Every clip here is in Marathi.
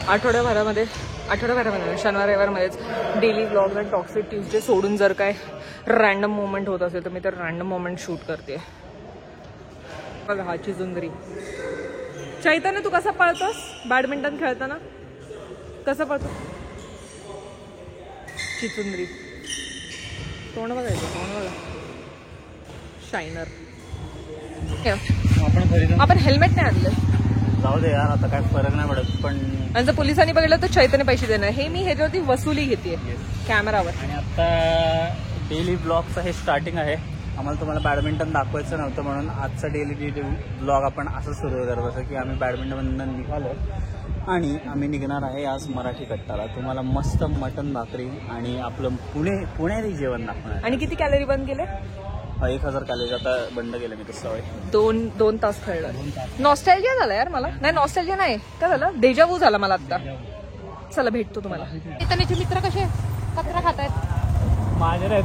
आठवड्याभरामध्ये शनिवार रविवारमध्येच डेली व्लॉग्स आणि टॉक्सिक ट्यूजडे सोडून जर काय रॅन्डम मोमेंट होत असेल तर मी तर रॅन्डम मोमेंट शूट करते. बघा हा चिचुंदरी. चैतन्य तू कसा पळतोस बॅडमिंटन खेळताना? कसं पळतो? चिचुंदरी. तोंड बघायचं, तोंड बघा. शायनर. आपण हेल्मेट नाही आणलं. जाऊ दे यार, आता काय फरक नाही पडत. पण जर पोलिसांनी बघितलं तर चैतन्य पैसे देणार. हे मी ह्याच्यावरती वसुली घेते कॅमेरावर. आणि आता डेली ब्लॉगचं हे स्टार्टिंग आहे. आम्हाला तुम्हाला बॅडमिंटन दाखवायचं नव्हतं म्हणून आजचा डेली ब्लॉग आपण असं सुरू करत बसं की आम्ही बॅडमिंटन निघालो आणि आम्ही निघणार आहे आज मराठी कट्टाला. तुम्हाला मस्त मटन भाकरी आणि आपलं पुणेरी जेवण दाखवणार. आणि किती कॅलरी बंद केले? 1000 कॅलरी आता बंद केलं मी तसं. दोन तास खेळलं. नॉस्टॅल्जिया झाला यार मला. नाही नॉस्टॅल्जिया नाही, काय झालं, डेजावू झाला मला आता. चला भेटतो तुम्हाला. चैतन्यचे मित्र कसे कचरा खातायत? माझे आहेत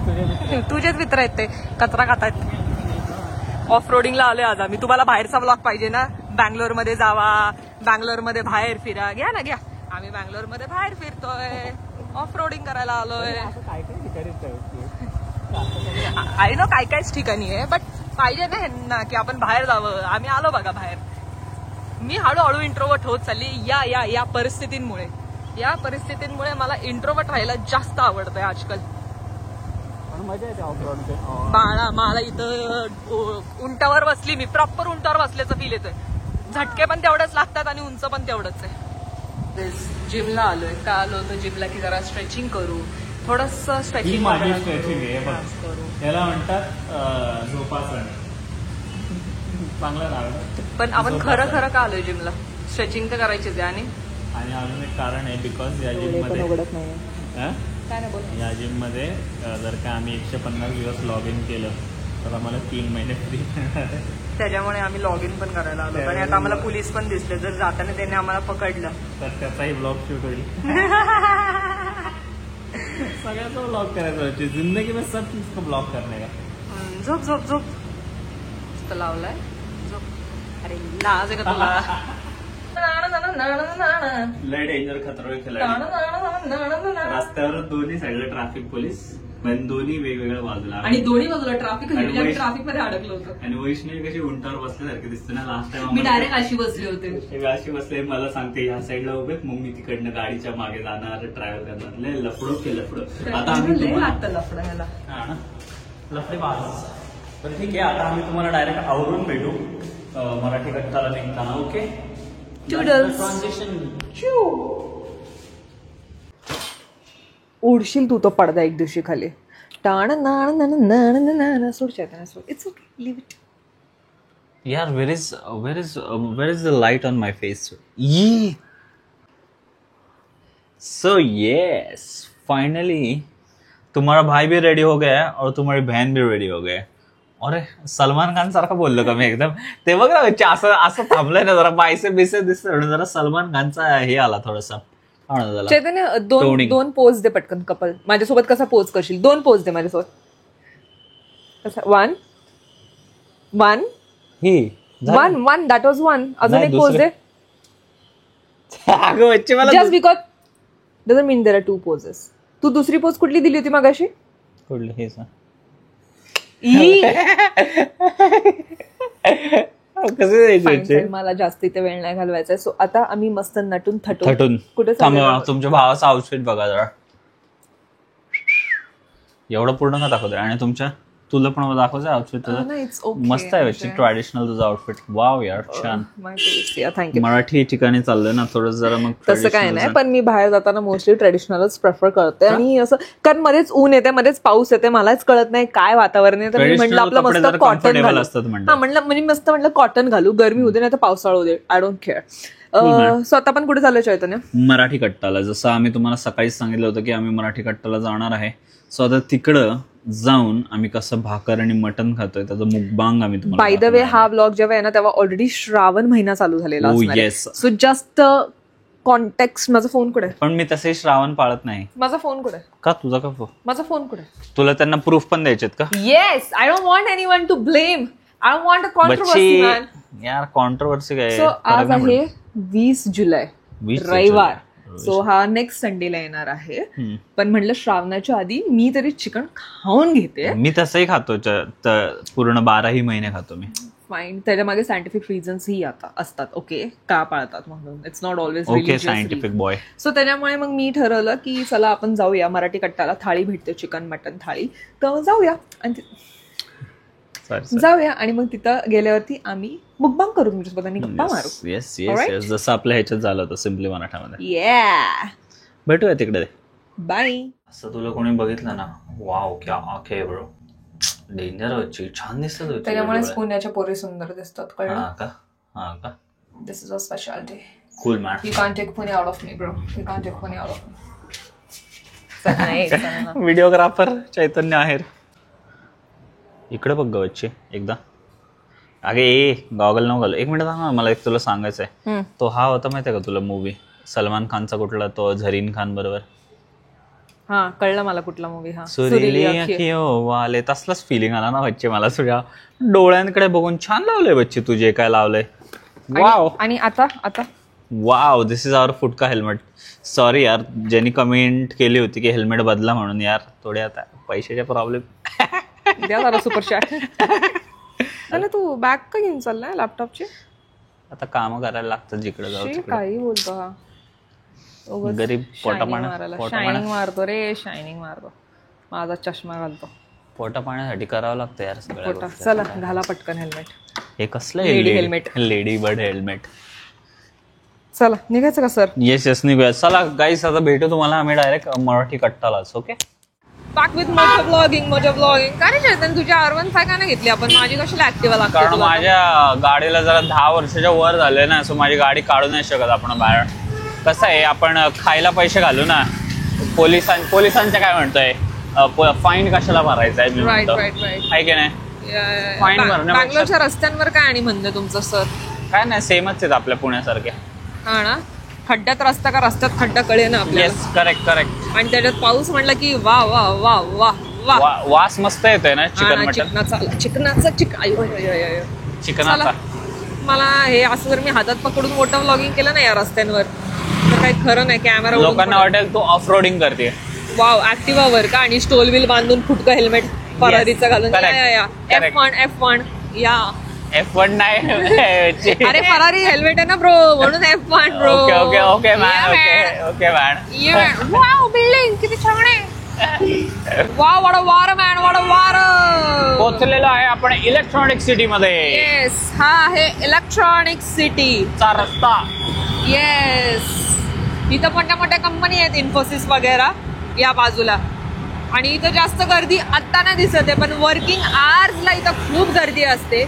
तुझेच मित्र आहेत ते, कचरा खातायत. ऑफ रोडिंगला आलोय आज आम्ही. तुम्हाला बाहेरचा ब्लॉग पाहिजे ना? बँगलोरमध्ये जावा, बँगलोरमध्ये बाहेर फिरा. घ्या ना घ्या. आम्ही बँगलोरमध्ये बाहेर फिरतोय, ऑफ रोडिंग करायला आलोय. आय नो काय कायच ठिकाणी आहे, बट पाहिजे ना की आपण बाहेर जावं. आम्ही आलो बघा बाहेर. मी हळूहळू इंट्रोवर्ट होत चालली या परिस्थितींमुळे मला इंट्रोवर्ट राहायला जास्त आवडतंय आजकाल. मजा येते ऑफ रोड. बाळा मला इथं उंटावर बसली मी, प्रॉपर उंटावर बसल्याचं फील येतोय. झटके पण तेवढेच लागतात आणि उंच पण तेवढंच आहे. जिमला आलोय. का आलो होतं जिमला की जरा स्ट्रेचिंग करू, थोडस स्ट्रेचिंग. माझी स्ट्रेचिंग आहे, त्याला म्हणतात झोपासन. चांगलं नाव. पण आपण खरं का आलोय जिमला? स्ट्रेचिंग तर करायचीच आहे. आणि अजून एक कारण आहे, बिकॉज या जिम मध्ये या जर का आम्ही 150 दिवस लॉग इन केलं तर आम्हाला 3 महिने फ्री. त्याच्यामुळे आम्ही लॉग इन पण करायला आलो. आणि आता आम्हाला पोलीस पण दिसले. जर जाताना त्याने आम्हाला पकडलं तर त्याचाही ब्लॉग शूट होईल. सगळ्याचा ब्लॉग करायचा होती जिंदगी में, सब चीज को ब्लॉग करने का. झोप झोप झोप लावलाय झोप. अरे लाज आहे का तुला? लय डेंजर खतरनाक खिलाडी. रस्त्यावर दोन्ही साईडला ट्रॅफिक पोलीस, दोन्ही वेगवेगळ्या बाजूला. आणि दोन्ही बाजूला ट्रॅफिक मध्ये अडकलं होतं. आणि वैष्णवी कशी उंटावर बसल्यासारखी दिसते ना. लास्ट टाइम मी डायरेक्ट अशी बसले होते. अशी बसले, मला सांगते ह्या साईडला उभे, मग मी तिकडनं गाडीच्या मागे जाणार, ट्रॅव्हल करणार. लय लफडो के लफडो. आता आम्ही लागतं लफडं ह्याला. लफडे बाज. तर ठीक आहे, आता आम्ही तुम्हाला डायरेक्ट आवरून भेटू मराठी कट्टाला निघताना. ओके. उडशील तू तो पडदा एक दिवशी खाली. टाण नाण सोड चैतन्य सोड. It's okay, leave it. यार where is the light on my face? So yes, finally तुम्हारा भाई भी रेडी हो गया है और तुम्हारी बहन भी रेडी हो गए. अरे सलमान खान सारखं बोललो का मी एकदम? ते बघ ना असं थांबलंय ना, जरा बायसे बिसे दिसत, जरा सलमान खानचा हे आला थोडासा. चैतन्य दोन पोज दे पटकन. कपल माझ्यासोबत कसा पोज करशील? 2 पोज दे माझ्यासोबत. कसा? One that was one. अजून एक पोज दे. Just because doesn't mean there are 2 poses. तू दुसरी पोज कुठली दिली होती मगाशी? कुठली? हेच ना. मला जास्त इथे वेळ नाही घालवायचा. सो आता आम्ही मस्त नटून थटून कुठे तुमच्या भावाचा आउटफिट बघा जरा. एवढं पूर्ण का दाखवतोय? आणि तुमच्या तुला पण दाखवायचं आउटफिट तुझं मस्त आहे. ट्रॅडिशनल तुझं आउटफिट. वाव यार, छान. थँक्यू. मराठी ठिकाणी चाललंय ना थोडं जरा, मग तसं काय नाही. पण मी बाहेर जाताना मोस्टली ट्रेडिशनलच प्रेफर करते. आणि असं कारण मध्येच ऊन येते, मध्येच पाऊस येते, मलाच कळत नाही काय वातावरण आहे. तर मी म्हटलं आपलं मस्त कॉटन घालू. मस्त म्हटलं कॉटन घालू. गरमी होते नाही तर पावसाळा होते, आय डोंट केअर. सो आता पण कुठे चालू चैतन्य? मराठी कट्टाला. जसं आम्ही तुम्हाला सकाळीच सांगितलं होतं की आम्ही मराठी कट्टाला जाणार आहे. सो आता तिकडं जाऊन आम्ही कसं भाकर आणि मटन खातोय त्याचं मुकबांग आम्ही तुम्हाला. बाय द वे हा ब्लॉग जेव्हा आहे ना तेव्हा ऑलरेडी श्रावण महिना चालू झालेला असणार आहे. So just context. माझा फोन कुठे? पण मी तसे श्रावण पाळत नाही. माझा फोन कुठे? का तुझा का फोन? माझा फोन कुठे? तुला त्यांना प्रूफ पण द्यायचेत का? Yes. I don't want anyone to blame. I don't want a controversy man. यार कॉन्ट्रोवर्सी काय? सो आज आहे 20 जुलै रविवार. सो हा नेक्स्ट संडेला येणार आहे. पण म्हणलं श्रावणाच्या आधी मी तरी चिकन खाऊन घेते. मी तसंही खातो, पूर्ण 12 महिने खातो मी. फाईन. त्याच्या मागे सायंटिफिक रिझन्स ही आता असतात. ओके, का पाळतात म्हणून. It's not always okay scientific boy. So त्याच्यामुळे मग मी ठरवलं की चला आपण जाऊया मराठी कट्टाला. थाळी भेटते, चिकन मटन थाळी. तर जाऊया आणि मग तिथं गेल्यावरती आम्ही मुक्बांग करू, तुमच्यासोबत गप्पा मारू. येस येस येस, जसं आपल्या ह्याच्यात झालं होतं सिम्पली मराठामध्ये. या, भेटूया तिकडे. बाय. असं तुला कोणी बघितलं ना, वाव क्या आखे ब्रो, डेंजर होती, छान दिसत होती. त्याच्यामुळेच पुण्याच्या पोरी सुंदर दिसतात. कळलं का? This is a speciality. Cool man. You can't take Pune out of me bro. You can't take Pune out of me. Videographer Chaitanya Aher. इकडे बघ गवच्ची एकदा. अगे गॉगल नको घालू. एक मिनिट थांब, मला एक तुला सांगायचंय. तो हा होता माहितीये का तुला मूवी, सलमान खानचा कुठला, तो झरीन खान बरोबर. हा, कळलं मला कुठला मूवी. हा, सुरीली अखियों वाले. तसलाच फिलिंग आला ना बच्चे मला तुझ्या डोळ्यांकडे बघून. छान लावलंय बच्चे तू जे काय लावलंय. वाव. आणि आता वाव, दिस इज आवर फुटका हेल्मेट. सॉरी यार, ज्यांनी कमेंट केली होती की हेल्मेट बदला म्हणून, यार थोडे आता पैशाचे प्रॉब्लेम. द्या जरा सुपर चॅट. अरे तू बॅग का घेऊन चाललाय लॅपटॉपची? आता काम करायला लागतं जिकडे जाऊ तिकडे. काही बोलतो हा गरीब. शायनिंग मारतो रे, शायनिंग मारतो. माझा चष्मा घालतो. पोटा पाण्यासाठी करावं लागतं यार सगळं. चला घाला पटकन हेल्मेट. हे कसलं हेल्मेट? Lady bird helmet. चला निघायचं का सर? येस निघूया. चला गाईस, आता भेटू तुम्हाला आम्ही डायरेक्ट मराठी कट्टालाच. ओके, बॅक विथ मोठं ब्लॉगिंग. काय रे चैतन्य, तुझ्या R15 का नाही घेतली आपण? माझी कशाला ऍक्टिव्हा लागते? कारण माझ्या गाडीला जरा 10 वर्षाच्या वर झाले ना, सो माझी गाडी काढू नाही शकत आपण बाहेर. कसं आहे, आपण खायला पैसे घालू ना, पोलिसांच्या काय म्हणतोय, फाईन कशाला भरायचा आहे? राईट आहे की नाही? फाईन भरण्या. बँगलोरच्या रस्त्यांवर काय आणि म्हणणं तुमचं सर? काय नाही, सेमच आहेत आपल्या पुण्यासारखे. हा ना, खड्ड्यात रस्ता का रस्त्यात खड्डा कळे ना आपल्याला. Yes, correct. आणि त्याच्यात पाऊस म्हणला की वा वा वा वा वा. वास मस्त येतोय ना चिकन चिकनाचा. चिकनाचा. मला हे असं जर मी हातात पकडून मोठं व्लॉगिंग केलं ना या रस्त्यांवर तर काही खरं नाही. कॅमेरा लोकांना वाटेल तू ऑफ रोडिंग करते. वाव, ऍक्टिव्हावर का? आणि स्टोल व्हील बांधून फुटकं हेल्मेट फरारीचं घालून. F1 या. F1 नाही. अरे फरारी हेल्मेट आहे ना ब्रो, म्हणून F1 bro. Okay man. Wow, building किती छान आहे. वाव, वडा वार मॅन, वडा वार. पोहोचलेलो आहे आपण इलेक्ट्रॉनिक सिटी मध्ये. येस, हा आहे इलेक्ट्रॉनिक सिटी चा रस्ता. येस, इथं मोठ्या कंपनी आहेत, इन्फोसिस वगैरे या बाजूला. आणि इथं जास्त गर्दी आत्ता नाही दिसत आहे, पण वर्किंग आवर्सला इथं खूप गर्दी असते.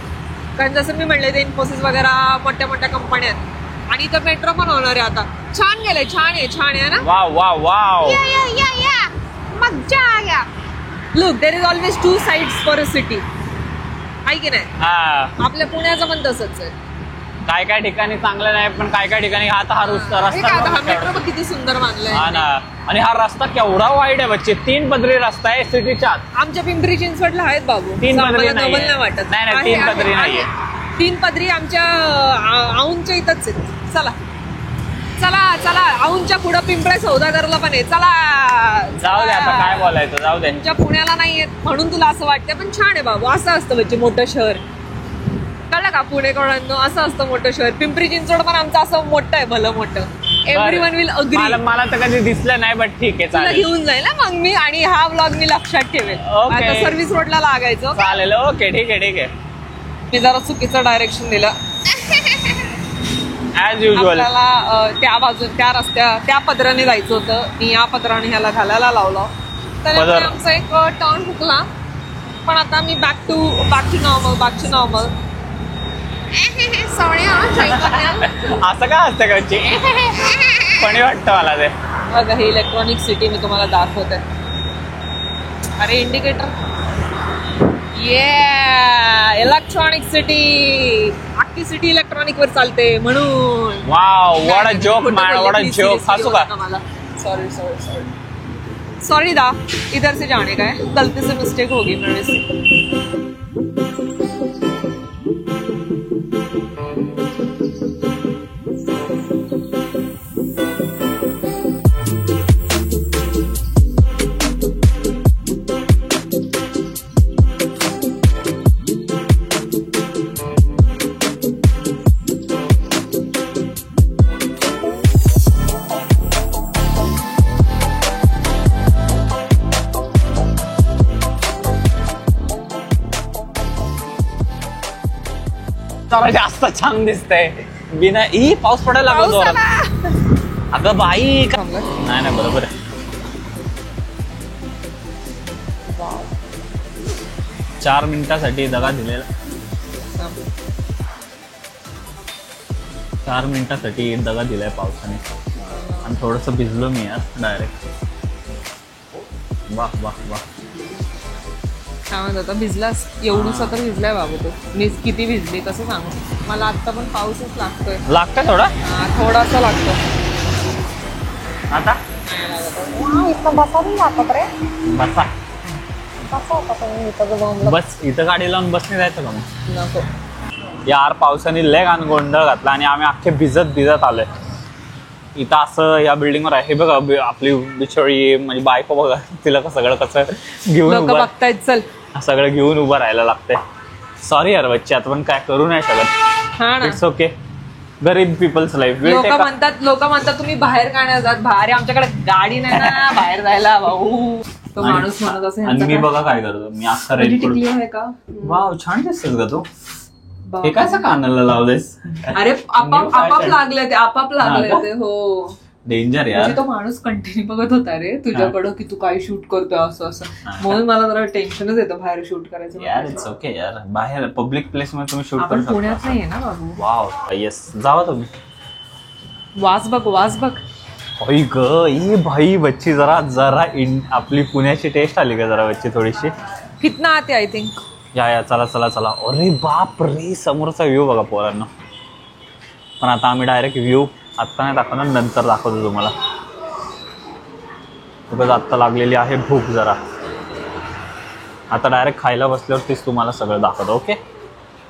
कारण जसं मी म्हणले, ते इन्फोसिस वगैरे मोठ्या कंपन्या आहेत. आणि इथं मेट्रो पण होणार आहे आता. छान गेलंय, छान आहे ना. वाव. मज्जा आ गया. Look, there is always 2 sides for a city. आहे की नाही? आपल्या पुण्याचं पण तसंच आहे. काय ठिकाणी चांगलं नाही, पण काय ठिकाणी हा रस्ता मेट्रो किती सुंदर बांधलाय. हा ना. आणि हा रस्ता केवढा वाईड आहे बच्चे. 3 पदरी रस्ता आहे सिटीच्या. आमच्या पिंपरी चिंचवडला आहेत बाबू. 3 पदरी नाही वाटत. नाही 3 पदरी नाहीये. 3 पदरी आमच्या औंधच्या इथंच आहे. चला औंधच्या पुढं पिंपळे सौदागरला पण आहे. चला जाऊ दे, आता काय बोलायचं, जाऊ दे. तुमच्या पुण्याला नाहीये म्हणून तुला असं वाटतंय, पण छान आहे बाबू. असं असतं बच्चे मोठं शहर. कळलं का पुणेकरांनो, असं असतं मोठं शहर. पिंपरी चिंचवड पण आमचं असं मोठं आहे, भलं मोठं. Everyone will agree. मला तर कधी दिसलं नाही, बट ठीक आहे, तुला घेऊन जाईल ना मग मी. आणि हा व्लॉग मी लक्षात ठेवेल. आता सर्व्हिस रोडला लागायचं. चालेल. ओके, ठीक आहे. मी जरा चुकीचं डायरेक्शन दिलं ऍज युजल. त्या त्या पदराने जायचं होतं. मी या पदराने ह्याला घालायला लावलं, तर आमचा एक टर्न हुकला. पण आता मी बॅक टू नॉर्मल. असं का असतं कच्ची? फणी वाटतं मला ते. बघा, ही इलेक्ट्रॉनिक सिटी मी तुम्हाला दाखवते. अरे इंडिकेटर. Electronic city. अख्खी सिटी इलेक्ट्रॉनिक वर चालते म्हणून. Wow, what a joke man, what a joke. हसू का? सॉरी दा, इधर से जाने का है, गलती से मिस्टेक होगी मेरे से. जरा जास्त छान दिसतंय बिना ही पाऊस पडायला लागला जोरात. अगं बाई नाही बरोबर आहे. 4 मिनिटासाठी दगा दिलेला. 4 मिनिटासाठी दगा दिलाय पावसाने आणि थोडस भिजलो मी यार डायरेक्ट. वाह वाह वाह. काय म्हणत होता भिजलास? एवढूसा तर भिजलाय बाबू तो. मी किती भिजली कसं सांगू? मला आता पण पाऊसच लागतोय. लागतंय थोडा थोडासा लागतो आता. बसा बस इथं गाडी लावून बसने जायचं का मग? नको यार पावसाने लय घाण गोंधळ घातला आणि आम्ही अख्खे भिजत आलोय. इथं असं या बिल्डिंगवर आहे. हे बघा आपली बिछोडी म्हणजे बायको बघा तिला सगळं कसं घेऊन लोक बघतायत. चल सगळं घेऊन उभं राहायला लागतंय. सॉरी यार बच्चे आता पण काय करू नाही शकत. हा ना इट्स ओके. गरीब पीपल्स लाईफ. लोक म्हणतात तुम्ही बाहेर का नाही जात? बाहेर आमच्याकडे गाडी नाही ना बाहेर जायला भाऊ. तो माणूस म्हणत असेल. आणि मी बघा काय करतो मी अख्खा टिकली आहे का? वाव छान दिसतेस ग तू. हे काय कानाला लावलेस? अरे आपाप लागले ते. हो डेंजर यार. तो माणूस कंटिन्यू बघत होता रे तुझ्याकडं की तू काय शूट करतोय असं म्हणून मला जरा टेन्शनच येतं बाहेर शूट करायचं. यार इट्स ओके यार. बाहेर पब्लिक प्लेस मध्ये तुम्ही शूट करू शकता. पुण्यात नाहीये ना बाबू. वाव येस जावा तुम्ही. वास बघ. भाई ग ही भाई बच्ची जरा आपली पुण्याची टेस्ट आली का जरा बच्ची थोडीशी. कितना आते आय थिंक. या चला. अरे बाप रे समोरचा व्ह्यू बघा पोरांना. पण आता आम्ही डायरेक्ट व्ह्यू आत्ता नाही दाखवणार नंतर दाखवतो तुम्हाला. बघा आत्ता लागलेली आहे भूक जरा. आता डायरेक्ट खायला बसल्यावरतीच तुम्हाला सगळं दाखवतो. ओके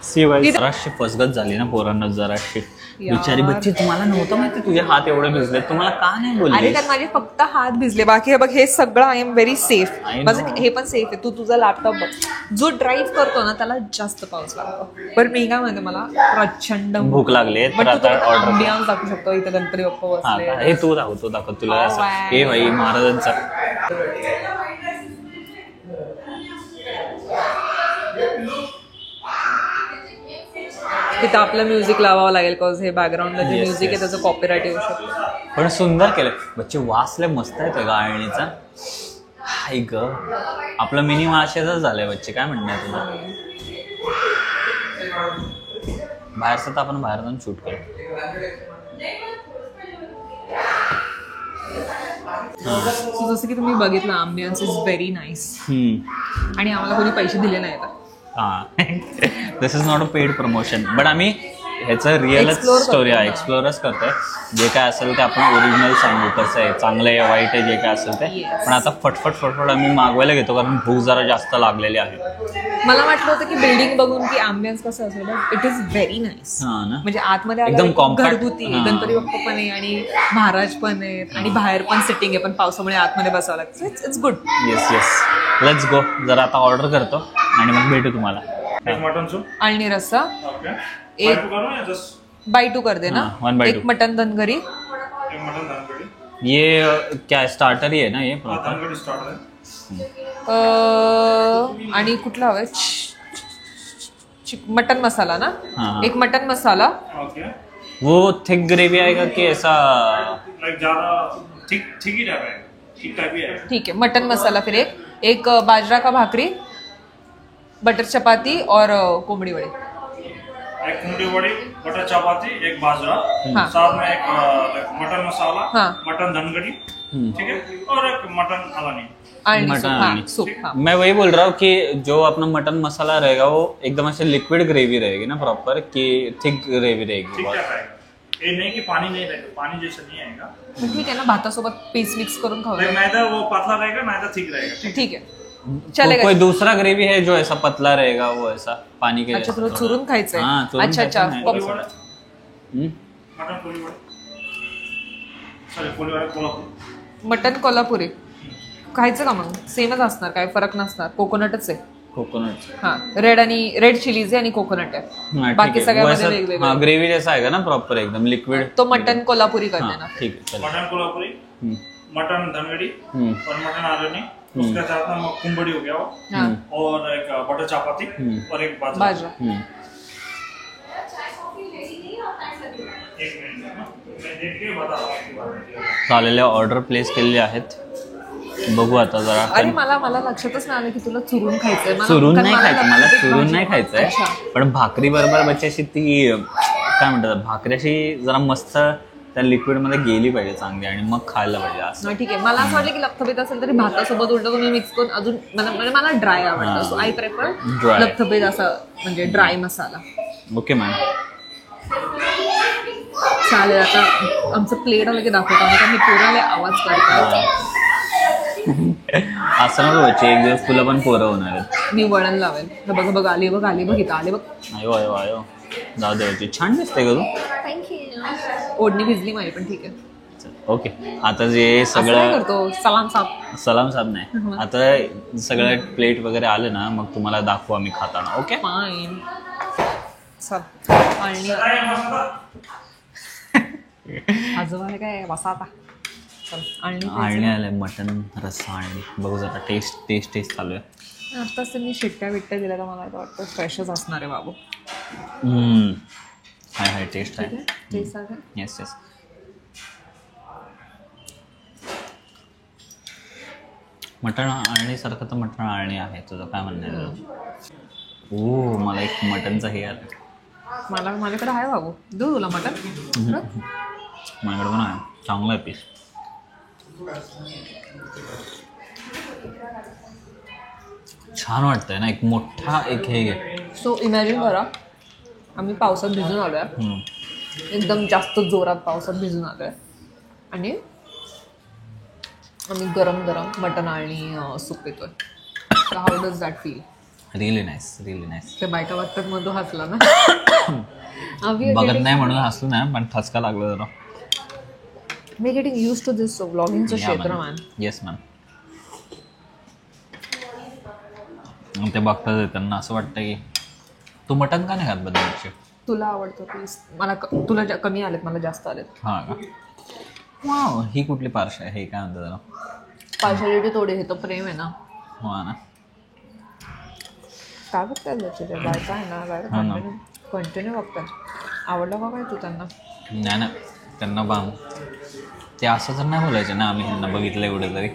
सी वाईज. जराशी फसगत झाली ना पोरांना जराशी. बिचारी बच्ची तुम्हाला नव्हतं माहिती तुझे हात एवढे भिजले. तुम्हाला का नाही बोलले? अरे तर माझे फक्त हात भिजले. बाकी हे बघ हे सगळं आय एम व्हेरी सेफ. माझं हे पण सेफ आहे. तू तुझा लॅपटॉप बघ. जो ड्राईव्ह करतो ना त्याला जास्त पाऊस लागतो. पण मी काय म्हणते मला प्रचंड भूक लागली तर आता ऑर्डर आंबियांस दाखवू शकतो. इथे गणपती बाप्पा बसले. हे तू दाखव तुला असं. हे भाई महाराजांचा तिथं आपलं म्युझिक लावावं लागेल कॉज हे बॅकग्राऊंडला जे म्युझिक आहे त्याचं कॉपीराईट येऊ शकतो. पण सुंदर केलं बच्चे. वासले मस्त आहे गाळणीचा. हाय ग आपलं मिनी माशाच झालंय बच्चे. काय म्हणणं आहे तुझं? बाहेरचं तर आपण बाहेर जाऊन शूट करू. जसं की तुम्ही बघितलं आंबियन्स इज व्हेरी नाईस. आणि आम्हाला कोणी पैसे दिले नाही आता. This is not a paid promotion but आम्ही ह्याचं रिअलच स्टोरी आहे एक्सप्लोरच करतोय. जे काय असेल ते आपण ओरिजिनल सांगू कसं आहे चांगलं आहे वाईट आहे जे काय असेल ते. पण आता फटफट आम्ही मागवायला घेतो कारण भूक जरा जास्त लागलेली आहे. मला वाटलं होतं की बिल्डिंग बघून की अँबियन्स कसं असेल. It is very nice. म्हणजे आतमध्ये एकदम घरगुती गणपती बाप्पा पण आहे आणि महाराज पण आहेत आणि बाहेर पण सिटिंग आहे. पण पावसामुळे आतमध्ये बसावं लागतं. It's good. Yes let's go. जरा आता ऑर्डर करतो आणि मग भेटू तुम्हाला. मटन सूप आणि रस्सा एक बाई टू कर दे ना. एक मटन धनगरी. मटन दानगड़ी. ये क्या स्टार्टर ही है ना ये प्रॉपर. दानगड़ी स्टार्टर है. आणि कुठला हवंय? मटन मसाला ना. एक मटन मसाला. ओके. वो थिक ग्रेवी आएगा कि ऐसा लाइक ज्यादा ठीक ही टाइप है. ठीक टाइप ही है. ठीक है मटन मसाला. फिर एक बाजरा का भाकरी बटर चपाती और कोंबड़ी वड़ी. एक कोंबड़ी वड़ी बटर चपाती एक बाजरा. हाँ. साथ में एक मटन मसाला. हाँ. मटन धनगड़ी. ठीक है. और एक मटन अलानी. Mutton soup. हाँ. मैं वही बोल रहा हूँ कि जो अपना मटन मसाला रहेगा वो एकदम ऐसे लिक्विड ग्रेवी रहेगी ना प्रॉपर कि थिक ग्रेवी रहेगी. ठीक है. ये नहीं कि पानी नहीं रहेगा. पानी जैसा नहीं आएगा. ठीक आहे ना. भातासोबत पीस मिक्स करून खाऊ. मैदा वो पतला रहेगा मैदा ठीक रहेगा. ठीक है चलेगा. कोई दूसरा ग्रेवी है जो ऐसा पतला रहेगा वो ऐसा पानी के. अच्छा तुला चुरून खायचंय. अच्छा मटन कोली वड़े. सॉरी कोली वड़े कोल्हापूर. मटन कोल्हापुरी खायचं का मग? सेमच असणार काय फरक नसणार. कोकोनटच आहे. कोकोनट. हा रेड चिलीज आहे आणि कोकोनट आहे. बाकी सगळ्यामध्ये वेगवेगळे. ग्रेवी जैसा आएगा ना प्रॉपर एकदम लिक्विड. तो मटन कोल्हापुरी कर देना. ठीक है. मटन कोल्हापुरी. मटन धनगड़ी और मटन आलनी. उसके साथ में कुंबड़ी हो गया वो. और एक बटर चपाती और एक बाजरा. एक मिनट मैं देख के बता रहा हूँ आपकी बात। चालेल्या ऑर्डर प्लेस केलेली आहेत. बघू आता जरा. अरे मला लक्षातच नाही आलं की तुला चुरून खायचंय. चुरून नाही खायचं मला, चुरून नाही खायचंय, पण भाकरी बरोबर बच्ची अशी ती काय म्हणतात, भाकरी अशी जरा मस्त त्या लिक्विड मध्ये गेली पाहिजे चांगली आणि मग खायला पाहिजे असं. ठीक आहे. मला असं वाटलं की लपथबीत असेल तरी भातासोबत उलट तुम्ही मिक्स करून अजून म्हणजे मला ड्राय आवडतं, सो आय प्रेफर Dry. लपथबीत असं म्हणजे ड्राय मसाला. Okay ma'am. चालेल. आता आमचं प्लेट आलं की दाखवतो आम्ही, कारण मी पोराला आवाज करतो. असं नको बच्चे, एक दिवस तुला पण पोरं होणार आहेत. मी वळण लावेल. बघ आली बघ इथं आले बघ. आयो आयो आयो, जाऊ दे बच्चे, छान दिसते का तू. थँक्यू. ओढणी भिजली माझी पण ठीक आहे. ओके. आता जे असं काय सगळं करतो सलाम साहेब. सलाम साहेब नाही, आता सगळं प्लेट वगैरे आले ना मग तुम्हाला दाखवू आम्ही खाताना. ओके. फाईन. चल आणि आजोबाला काय बसा आता. चल आळणी आले, मटन रस्सा आणि बघू जरा टेस्ट चालू आहे. आत्ताच त्यांनी शिट्ट्या बिट्ट्या दिल्या तर मला आता वाटतं फ्रेशच असणार आहे बाबू. हाय टेस्ट आहे. टेस्ट आहे. Yes yes. मटण आळणीसारखं तर मटण आळणी आहे. तुझं काय म्हणणं आहे? ओ मला एक मटनचं हे आलं. माझ्याकडे आहे बाबू, देऊ तुला मटन. माझ्याकडे पण आहे, चांगलं आहे पीस. छान वाटतंय ना, एक मोठा एक हे घे. सो इमॅजिन करा आम्ही पावसात भिजून आलोय, एकदम जास्त जोरात पावसात भिजून आलोय आणि आम्ही गरम गरम मटन आणि सूप पितोय. How does that feel? Really nice. ते बायका बघतात मग तो हसला ना. बघत नाही म्हणून हसलो नाही, पण ठसका लागला जरा. मी गेटिंग यूज टू दिस व्लॉगिंगचं क्षेत्र मॅन. Yes ma'am. ते बघतात त्यांना असं वाटतं की तू मटन का नाही खात बदलचे. तुला आवडतं पीस, मला तुला कमी आलेत, मला जास्त आलेत. हां का. वाव, ही कुठली पार्श आहे, हे काय म्हणतात त्याला? पार्शालिटी थोडी, हे तो प्रेम आहे ना. हो ना. काय बघताय त्याचे ते बायका आहे ना, बायका कंटिन्यू बघतात. आवडलं का काय तू त्यांना? नाही ना, त्यांना बांग ते असं तर नाही बोलायचं ना आम्ही ह्यांना बघितलं एवढं तरी.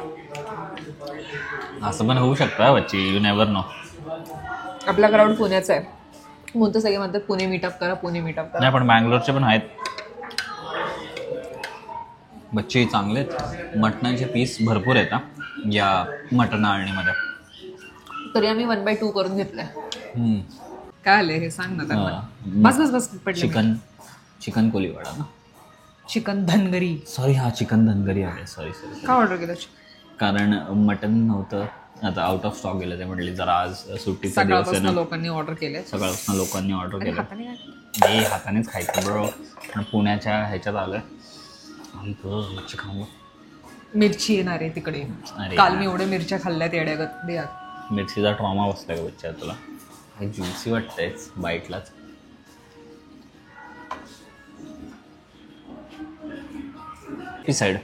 असं पण होऊ शकतं बच्ची, यू नेवर नो. आपला क्राऊड पुण्याचा आहे म्हणून तर सगळे म्हणतात पुणे मीटअप करा, पुणे मीटअप करा. नाही पण बँगलोरचे पण आहेत बच्चे, चांगले आहेत. मटणाचे पीस भरपूर आहेत या मटण आळणीमध्ये. तरी आम्ही 1/2 करून घेतलंय. काय आले हे सांग ना त्यांना. बस पडले. चिकन कोलीवाडा ना. चिकन धनगरी. सॉरी, हा चिकन धनगरी आहे. सॉरी. काय ऑर्डर केलं? कारण मटन नव्हतं, आता आउट ऑफ स्टॉक गेलं. ते म्हटले जरा आज सुट्टीचा दिवस आहे सकाळपासून ना, लोकांनी ऑर्डर केले. सकाळपासून लोकांनी ऑर्डर केलं. हाताने काय? हे हातानेच खायचं ब्रो. पण पुण्याच्या ह्याच्यात आलं आणि मच्छी खाऊ. मिरची येणार आहे तिकडे. काल मी एवढ्या मिरच्या खाल्ल्यात येड्यागत. मिरचीचा ट्रॉमा बसला का बच्चा तुला? हे ज्युसी वाटतंयच बाईटलाच. ती साईड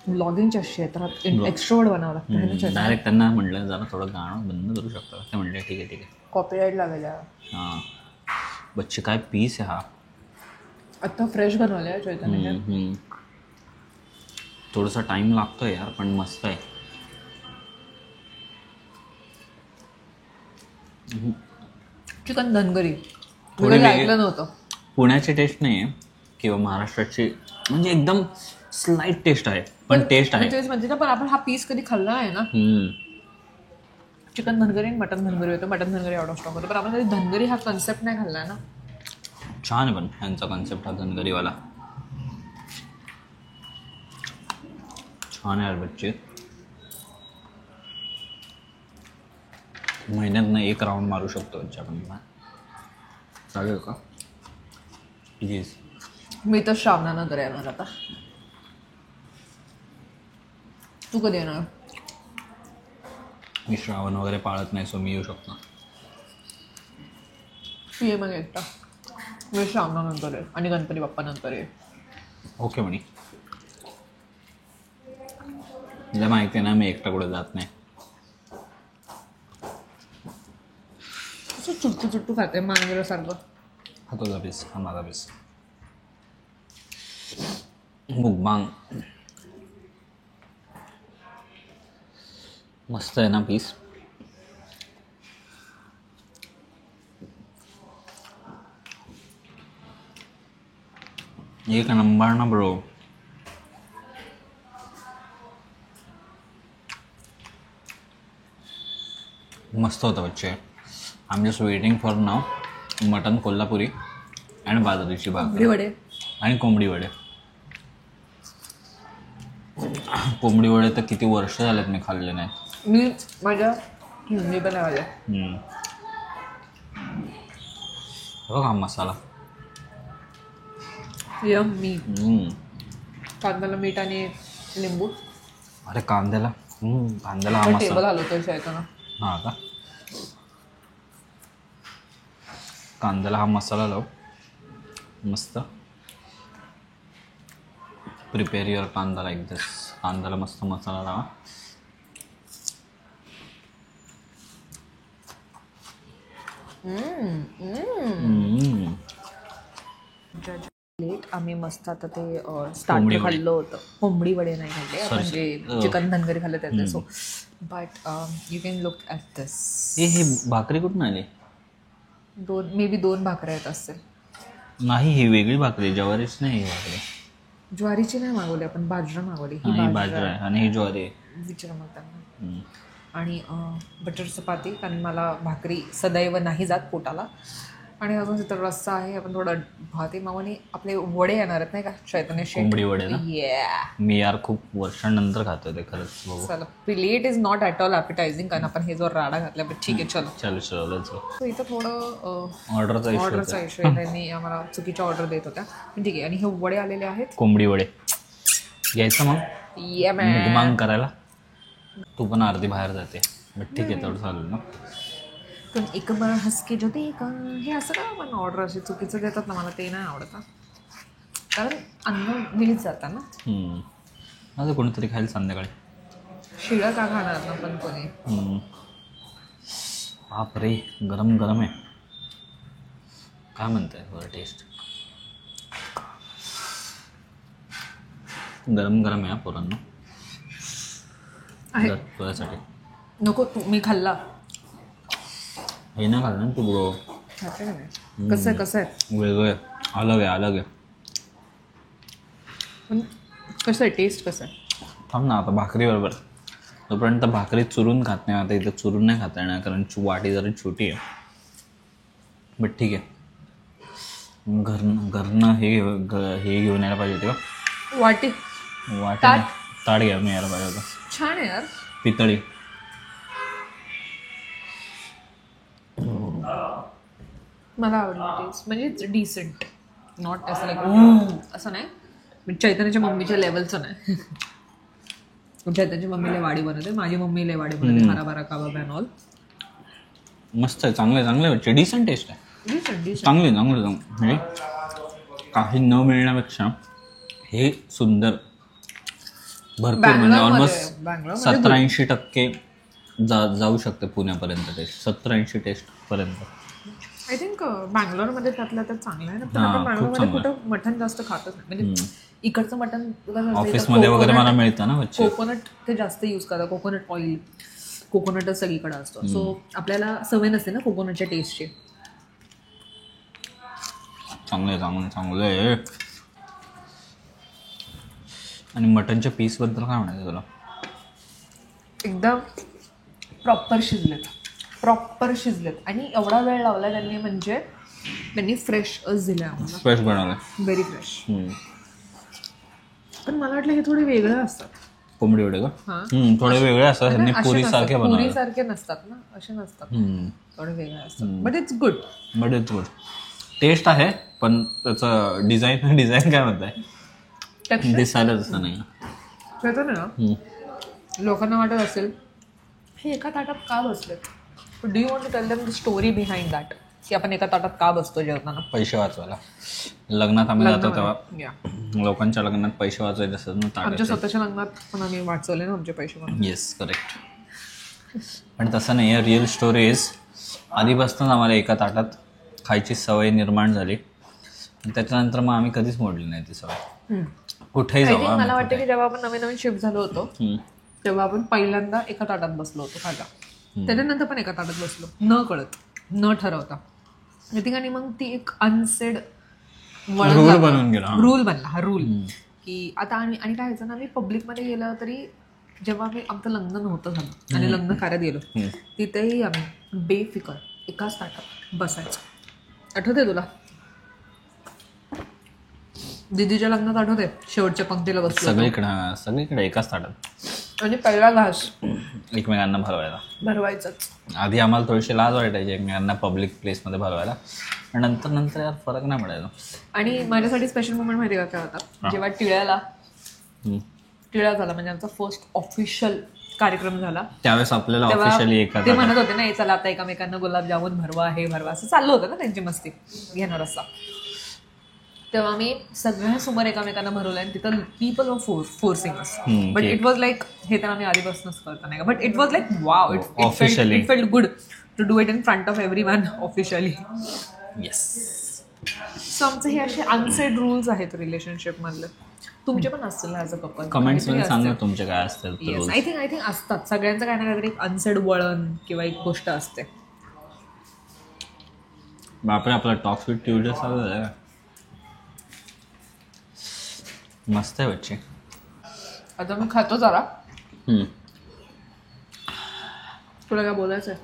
ब्लॉगिंगच्या क्षेत्रात एक्स्ट्रोवर्ट बनावं लागतं. डायरेक्ट त्यांना म्हटलं जरा थोडं गाणं बंद करू शकतो. ते म्हटलं ठीक आहे. कॉपीराईट लावायला. हां बच्चे, काय पीस आहे हा. आता फ्रेश बनवलाय चैतन्य. थोडासा टाइम लागतोय यार, पण मस्त आहे. चिकन धनगरी मी ऐकलं नव्हतं. पुण्याची टेस्ट नाही आहे किंवा महाराष्ट्राची, म्हणजे एकदम स्लाइट टेस्ट आहे, पण टेस्ट आहे. तेच म्हणते ना, पण आपण हा पीस कधी खाल्ला आहे ना. चिकन धनगरी आणि मटन धनगरी होतं. Mutton Dhangari out of stock होतं, पण आपण कधी धनगरी हा कन्सेप्ट नाही खाल्ला ना. छान आहे पण ह्यांचा कन्सेप्ट हा धनगरीवाला. छान आहे यार बच्चे. महिन्यातनं एक राऊंड मारू शकतो बच्चा आपण. चालेल का? प्लीज. मी तर श्रावणानंतर येणार आता. तू कधी येणार? मी श्रावण वगैरे पाळत नाही, सो मी येऊ शकतो. तू ये मग एकटा. मी श्रावणानंतर आहे आणि गणपती बाप्पा नंतर आहे. ओके म्हणे. तुला माहिती आहे ना मी एकटा कुठे जात नाही. चुट्टू खाते मांजरासारखं. हा तुझा पीस, हा माझा पीस. मुगबांग मस्त आहे ना पीस. एक नंबर ना ब्रो. मस्त होतं बच्चे. I am just waiting for now mutton Kolhapuri आणि बाजरीची भाकरी वडे आणि कोंबडी वडे. कोंबडी वडे तर किती वर्ष झालेत मी खाल्ले नाही. मी माझ्या मी पण आल्या बघ हा मसाला. यम्मी. कांद्याला मीठ आणि लिंबू. अरे कांद्याला कांद्याला हा टेबल मसाला. हलवतोय शायताना. हा का कांद्याला हा मसाला लाव मस्त. प्रिपेअर युअर कांदा लाईक दिस. कांद्याला मस्त मसाला लावा. लेट आम्ही मस्त आता ते स्टार्टर खाल्लं होतं. कोंबडी वडे नाही खाल्ले आपण जे चिकन धनगरी खाल्लं त्याचे. So but you can look at this. हे भाकरी कुठून आली? मे बी 2 भाकऱ्या आहेत असतील. नाही ही वेगळी भाकरी ज्वारीच नाही. ही भाकरी ज्वारीची नाही मागवली आपण बाजरा मागवली. ही बाजरी आहे आणि ही ज्वारी आहे. विचार मग त्यांना. आणि बटर चपाती कारण मला भाकरी सदैव नाही जात पोटाला. आणि अजून तिथं रस्सा आहे. आपण थोडं भाती मागवणी. आपले वडे येणार आहेत नाही का चैतन्य शेट. कोंबडी वडे ना. मी यार खूप वर्षांनंतर खातो ते खरंच. चला plate is not at all appetising कारण आपण हे जो राडा घातला. बट ठीक आहे चलो. चलो सो इथं थोडं ऑर्डरचा इश्यू आहे. त्यांनी आम्हाला चुकीच्या ऑर्डर देत होत्या. पण ठीक आहे. आणि हे वडे आलेले आहेत. कोंबडी वडे घ्यायचं मग मांग करायला. तू पण अर्धी बाहेर जाते बट ठीक आहे तेवढं चालेल ना. पण एक बार हसके जो देखा हे असं का आपण ऑर्डर असे चुकीचं देतात ना. मला ते नाही आवडत कारण अन्न मिळत जातं ना. माझं कोणीतरी खायला संध्याकाळी. शिळं का खाणार ना पण कोणी. बापरे गरम गरम आहे. काय म्हणताय बरं टेस्ट? गरम गरम आहे पोरांना. तुझ्यासाठी नको तू मी खाल्ला. हे नाही खाल्लं ना तू ब्रो. कसं आहे वेगळं आहे. अलग आहे. पण कसं आहे टेस्ट कसं आहे? थांब ना आता भाकरी बरोबर. तोपर्यंत भाकरी चुरून खात नाही. आता इथं चुरून नाही खाता येणार कारण वाटी जरा छोटी आहे. बट ठीक आहे. घरनं हे घेऊन यायला पाहिजे होते का? वाटी ताट घेऊन यायला पाहिजे होतं. छान आहे यार. पितळी. मला आवडली टेस्ट. म्हणजे डिसेंट. नॉट असं लाईक असं नाही. म्हणजे चैतन्याच्या मम्मीच्या लेवलचं नाही. चैतन्याची मम्मी लय वाडी बनवते. माझी मम्मी लय वाडी बनवते. हराभरा काबाब अँड ऑल. मस्त आहे. चांगले वाटते. डिसेंट टेस्ट आहे. डिसेंट चांगले म्हणजे काही न मिळण्यापेक्षा हे सुंदर भरपूर म्हणजे ऑलमोस्ट 70-80% जाऊ शकते पुण्यापर्यंत. टेस्ट 70-80 टेस्टपर्यंत. आय थिंक बँगलोरमध्ये त्यातलं तर चांगलं आहे ना. पण आपण बँगलोरमध्ये कुठं मटण जास्त खातच नाही. म्हणजे इकडचं मटण ऑफिसमध्ये वगैरे मला मिळतं ना. कोकोनट ते जास्त यूज करतात. कोकोनट ऑइल कोकोनटच सगळीकडे असतो. सो आपल्याला सवय नसते ना कोकोनटच्या टेस्टची. चांगलं. आणि मटनच्या पीसबद्दल काय म्हणायचं तुला? एकदम प्रॉपर शिजलेत आणि एवढा वेळ लावला त्यांनी. म्हणजे त्यांनी फ्रेशच दिले आम्हाला. फ्रेश बनवलं. Very fresh. पण मला वाटलं हे थोडे वेगळे असतात. कोंबडी वडे का? थोडे वेगळे असतात. त्यांनी पुरीसारखे नसतात ना. असे नसतात. थोडे वेगळे असतात. But it's good. टेस्ट आहे पण त्याचं डिझाईन काय म्हणताय? दिसायला तसं नाही. ना लोकांना वाटत असेल हे एका ताटात का बसलेत. Do you want to tell them the story behind that की आपण एका ताटात का बसतो जेवताना? पैसे वाचवायला. लग्नात आम्ही जातो तेव्हा लोकांच्या लग्नात पैसे वाचवायचे असतात ना. आमच्या स्वतःच्या लग्नात पण आम्ही वाचवले ना आमचे पैसे म्हणून. Yes correct. पण तसं नाही. रिअल स्टोरी इज आधीपासूनच आम्हाला एका ताटात खायची सवय निर्माण झाली. त्याच्यानंतर मग आम्ही कधीच मोडली नाही ती सवय. कुठेही I think जाऊ मला वाटतं की जेव्हा आपण नवीन नवीन शिफ्ट झालो होतो तेव्हा आपण पहिल्यांदा एका ताटात बसलो होतो खाजा. त्याच्यानंतर पण एका ताटात बसलो न कळत न ठरवता. आय थिंक आणि मग ती एक अनसेड रूल बनून गेला. रूल बनला हा रूल की आता आणि काय व्हायचं ना, मी पब्लिकमध्ये गेलं तरी जेव्हा आमचं लग्न नव्हतं झालं आणि लग्न कार्यात गेलो तिथेही आम्ही बेफिकर एकाच ताटात बसायचं. आठवते तुला दीदीच्या लग्नात? आठवते शेवटच्या पंक्तीला बसलो सगळीकडे एकाच ताटात आणि पहिला घास एकमेकांना भरवायचाच. आधी आम्हाला थोडीशी लाज वाटायची एकमेकांना पब्लिक प्लेसमध्ये भरवायला, पण नंतर यार फरक नाही पडायचा. आणि माझ्यासाठी स्पेशल मोमेंट माहिती का काय होता? जेव्हा टिळा झाला म्हणजे आमचा फर्स्ट ऑफिशियल कार्यक्रम झाला त्यावेळेस आपल्याला ऑफिशियली ते म्हणत होते ना चला आता एकमेकांना गुलाबजामुन भरवा हे भरवा असं चाललं होतं ना त्यांची मस्ती घेणार असा. तेव्हा मी सगळ्यासमोर एकामेकांना भरवलं आणि तिथं पीपल ऑफ फोर्सिंग अस. बट इट वॉज लाईक हे तर आम्ही आधीपासूनच करतो नाही का, but it was like wow, it felt good to do it in front of everyone officially. Yes. So आमचे हे असे अनसेड रूल्स आहेत रिलेशनशिप मधले. तुमचे पण असतील ॲज अ कपल? कमेंट्स मध्ये सांगा तुमचे काय असतील. आय थिंक असतात सगळ्यांचं काय ना काहीतरी एक अनसेड वळण किंवा एक गोष्ट असते. बापरे आपला टॉक स्वीट ट्यूजडे चालू झाला. मस्त आहे बच्चे. आता मी खातो जरा. तुला काय बोलायचं आहे?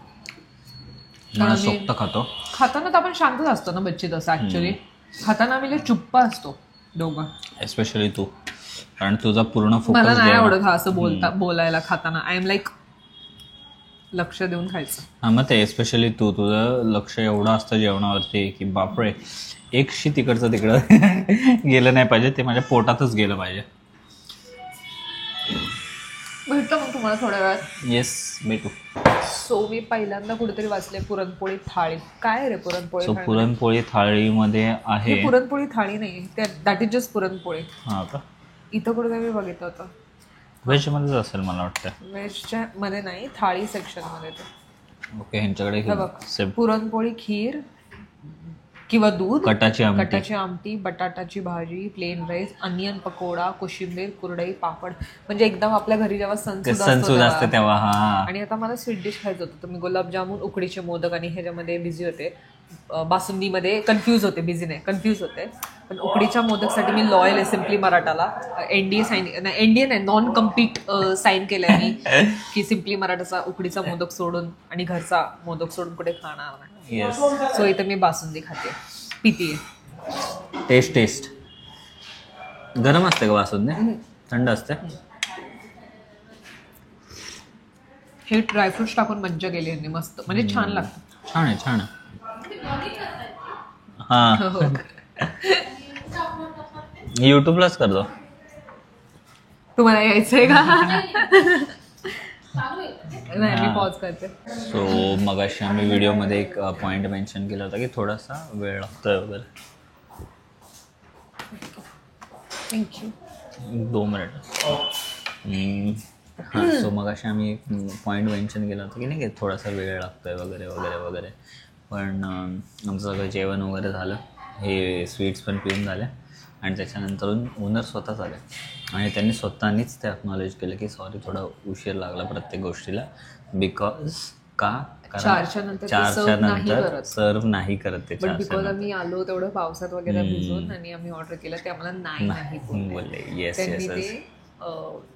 सोपत खाताना तर आपण शांतच असतो ना बच्ची. तसं ऍक्च्युली खाताना आम्ही चुप्प असतो दोघं, एस्पेशली तू, कारण तुझा पूर्ण फोकस मला नाही आवडत हा असं बोलायला खाताना. आय एम लाईक लक्ष देऊन खायचं. हा मग ते एस्पेशली तुझं लक्ष एवढं असतं जेवणावरती की बापरे एकशी तिकडचं तिकडं गेलं नाही पाहिजे, ते माझ्या पोटातच गेलं पाहिजे. भेटतो मग तुम्हाला थोड्या वेळात. येस भेटू. सो मी पहिल्यांदा कुठेतरी वाचले पुरणपोळी थाळी. काय रे पुरणपोळी? पुरणपोळी थाळीमध्ये आहे. पुरणपोळी थाळी नाही, दॅट इज जस्ट पुरणपोळी. हा का? इथं कुठे मी बघितलं होतं. व्हेज मध्येच असेल मला वाटतं. व्हेजच्या मध्ये नाही, थाळी सेक्शन मध्ये. ओके ह्यांच्याकडे पुरणपोळी, खीर किंवा दूध, कटाची आमटी, बटाटाची भाजी, प्लेन राईस, अनियन पकोडा, कोशिंबीर, कुरडई, पापड. म्हणजे एकदम आपल्या घरी जेव्हा सणसूद असते तेव्हा. आणि आता मला स्वीट डिश खायचं होतं तर मी गुलाबजामुन, उकडीचे मोदक आणि ह्याच्यामध्ये बिझी होते. बासुंदीमध्ये कन्फ्यूज होते. पण उकडीच्या मोदकसाठी मी लॉयल आहे सिम्पली मराठाला. एनडीए नाही, नॉन कम्पीट साईन केलंय मी की सिम्पली मराठाचा उकडीचा मोदक सोडून आणि घरचा मोदक सोडून कुठे खाणार नाही. सो इथं मी बासुंदी खाते, पितीये. टेस्ट गरम असते का बासुंदी? थंड असते. हे ड्रायफ्रुट्स टाकून मज्जा केली यांनी मस्त, म्हणजे छान लागतं. छान आहे. हा युट्यूबलाच करतो. तुम्हाला यायचंय का? नाही मी पॉज करते. सो मगाशी आम्ही व्हिडिओमध्ये एक पॉइंट मेन्शन केला होता की थोडासा वेळ लागतोय वगैरे. थँक्यू. 2 मिनिट. हां सो मगाशी आम्ही एक पॉईंट मेन्शन केला होता की नाही की थोडासा वेळ लागतोय वगैरे. पण आमचं सगळं जेवण वगैरे झालं, हे स्वीट्स पण पिऊन झाल्या आणि त्याच्यानंतर ओनर स्वतःच आले आणि त्यांनी स्वतःनीच ते अक्नॉलेज केलं की सॉरी थोडा उशीर लागला प्रत्येक गोष्टीला. बिकॉज चारच्या नंतर सर्व नाही करत ते. बट बिकॉज आम्ही आलो तेवढं पावसात वगैरे भिजून आणि आम्ही ऑर्डर केलं ते आम्हाला नाही बोलले. येस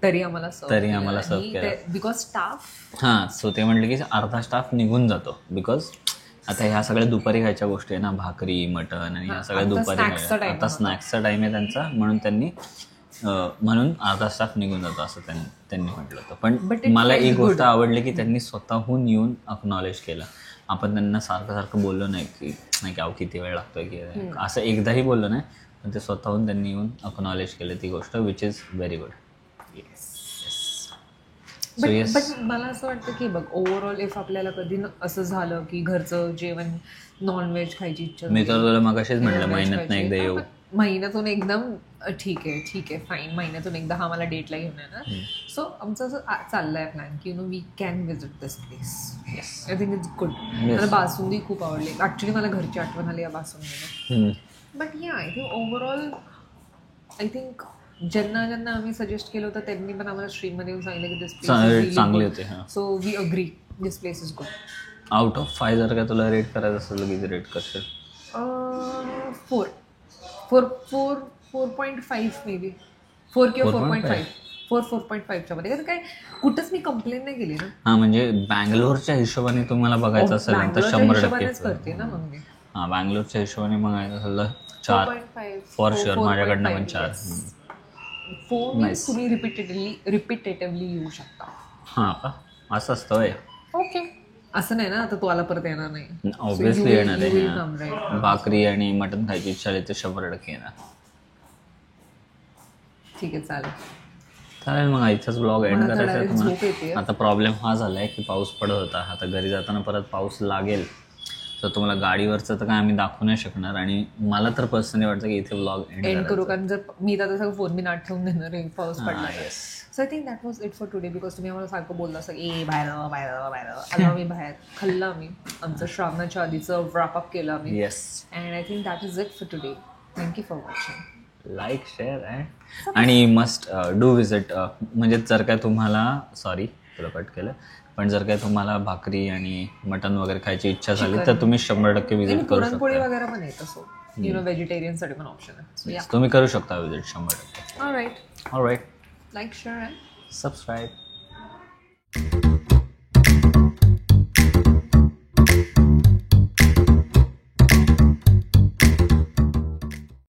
तरी आम्हाला सर्व केलं बिकॉज स्टाफ. हां सो ते म्हटलं की अर्धा स्टाफ निघून जातो बिकॉज आता ह्या सगळ्या दुपारी खायच्या गोष्टी आहे ना, भाकरी मटन आणि ह्या सगळ्या दुपारी. आता स्नॅक्सचा टाइम आहे त्यांचा, म्हणून अर्धा स्टाफ निघून जातो असं त्यांनी म्हटलं होतं. पण मला एक गोष्ट आवडली की त्यांनी स्वतःहून येऊन अक्नॉलेज केलं. आपण त्यांना सारखं बोललो नाही की अहो किती वेळ लागतोय की असं एकदाही बोललो नाही, पण ते स्वतःहून त्यांनी येऊन अक्नॉलेज केलं ती गोष्ट, which is very good. But मला असं वाटतं की बघ ओव्हरऑल इफ आपल्याला कधी असं झालं की घरचं जेवण नॉनव्हेज खायची इच्छा, मी तर तुला मगाशीच म्हटलं महिन्यातून एकदा येऊ. महिन्यातून एकदम ठीक आहे फाईन, महिन्यातून एकदा हा मला डेटला घेऊन येणार. सो आमचं असं चाललंय प्लॅन की we can visit this place. I think it's good. मला बासुंदी खूप आवडली ॲक्च्युली, मला घरची आठवण आली या बासुंदीने. बट या I think overall I think ज्यांना ज्यांना आम्ही सजेस्ट केलं होतं त्यांनी पण आम्हाला स्ट्रीममध्ये येऊन सांगितलं की दिस चांगले होते. हां, so we agree this place is good. Out of 5 जर का तुला रेट करायचं असेल तर किती रेट करशील? 4.5 मे बी 4 किंवा 4.5 4.5च्या मध्ये. कारण काय कुठंच मी कंप्लेंट नाही केली ना. हां, म्हणजे बँगलोरच्या हिशोबाने तुम्हाला बघायचं असेल ना तर 100% करते ना मग मी. हां, बँगलोरच्या हिशोबाने बघायचं असेल तर 4 फॉर शुअर. माझ्याकडनं पण 4. 4 मीन्स तुम्ही रिपीटेटिव्हली येऊ शकता. हां का, असं असतं होय? ओके, असं नाही ना आता तू आला परत येणार नाही. ऑब्व्हियसली येणार आहे. come, right? भाकरी आणि मटण खायची इच्छा आली तर 100% येणार. ठीक आहे, चालेल. चालेल, मग इथंच ब्लॉग एंड मला करायचा आहे direct झोप तुम्हाला. येते. आता प्रॉब्लेम हा झाला आहे की पाऊस पडत होता. आता घरी जाताना परत पाऊस लागेल तर तुम्हाला गाडीवरचं तर काय आम्ही दाखवू नाही शकणार. आणि मला तर पर्सनली वाटतं की इथे ब्लॉग एंड करू, कारण जर मी तर सगळं फोन मी नाट ठेवून देणार आहे पाऊस पडला. Yes. So I think that was it for today. Because तुम्ही आम्हाला सारखं बोलला असं ए बाहेर आलो आम्ही बाहेर खाल्लं आम्ही आमचं श्रावणाच्या आधीचं रॅपअप केलं आम्ही. Yes. And I think that is it for today. Thank you for watching. Like, share आणि मस्ट डू विजिट. म्हणजे जर काय तुम्हाला सॉरी तुला कट केलं, पण जर काय तुम्हाला भाकरी आणि मटन वगैरे खायची इच्छा झाली तर तुम्ही 100% विजिट करू पुरणपोळी शकता. वगैरे पण येतं. सो व्हेजिटेरियनसाठी पण ऑप्शन आहे. तुम्ही करू शकता visit 100%. All right, all right, like, share and subscribe.